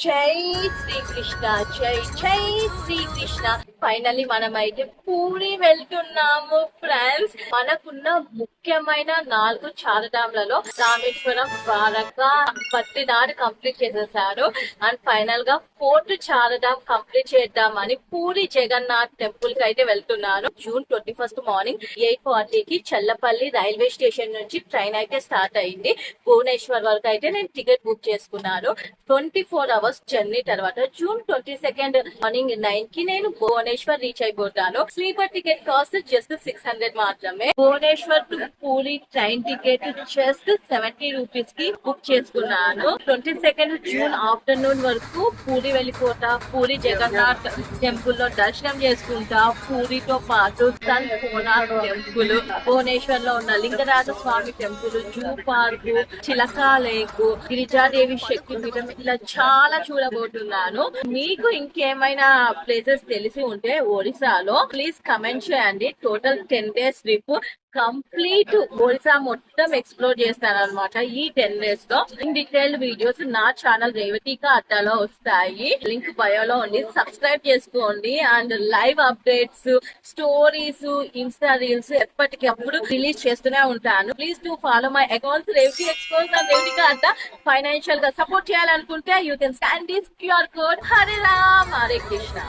జై శ్రీకృష్ణ, జై జై శ్రీకృష్ణ. ఫైనల్లీ మనమైతే పూరి వెళ్తున్నాము ఫ్రెండ్స్. మనకున్న ముఖ్యమైన 4 చారధామ్లలో రామేశ్వరం, ద్వారకా, బద్రీనాథ్ కంప్లీట్ చేసేసారు. అండ్ ఫైనల్ గా 4th చారధామ్ కంప్లీట్ చేద్దామని పూరి జగన్నాథ్ టెంపుల్ కి అయితే వెళ్తున్నాను. జూన్ 21 మార్నింగ్ 8:40కి చల్లపల్లి రైల్వే స్టేషన్ నుంచి ట్రైన్ అయితే స్టార్ట్ అయింది. భువనేశ్వర్ వరకు అయితే నేను టికెట్ బుక్ చేసుకున్నాను. 24 అవర్స్ జర్నీ తర్వాత జూన్ 22 మార్నింగ్ 9 కి నేను భువనేశ్వర్ రీచ్ అయిపోతాను. స్లీపర్ టికెట్ కాస్ట్ జస్ట్ 600 మాత్రమే. Bhubaneswar to Puri train ticket just 70 rupees కి బుక్ చేసుకున్నాను. 22 జూన్ ఆఫ్టర్నూన్ వరకు పూరి వెళ్ళిపోతా. పూరి జగన్నాథ్ టెంపుల్ లో దర్శనం చేసుకుంటా. పూరితో పాటు సన్ కోనార్క్ టెంపుల్, భువనేశ్వర్ లో ఉన్న లింగరాజ స్వామి టెంపుల్, జూ పార్క్, చిలకా లేక్, గిరిజాదేవి శక్తిపీఠం, ఇలా చాలా చూడబోతున్నాను. మీకు ఇంకేమైనా ప్లేసెస్ తెలిసి ఉంటే ఒడిశాలో ప్లీజ్ కమెంట్ చేయండి. Total 10 days trip complete Odisha మొత్తం ఎక్స్ప్లోర్ చేస్తాను అనమాట ఈ 10 days లో. ఇన్ డీటెయిల్డ్ వీడియోస్ నా ఛానల్ రేవతికా అడ్డాలో వస్తాయి. లింక్ బయోలో ఉంది, సబ్స్క్రైబ్ చేసుకోండి. And live updates, stories, insta reels ఎప్పటికప్పుడు రిలీజ్ చేస్తూనే ఉంటాను. Please to follow my accounts Revathi expose and Revathika Adda. Financial గా సపోర్ట్ చేయాలనుకుంటే you can scan this QR code. Hare Ram, Hare Krishna.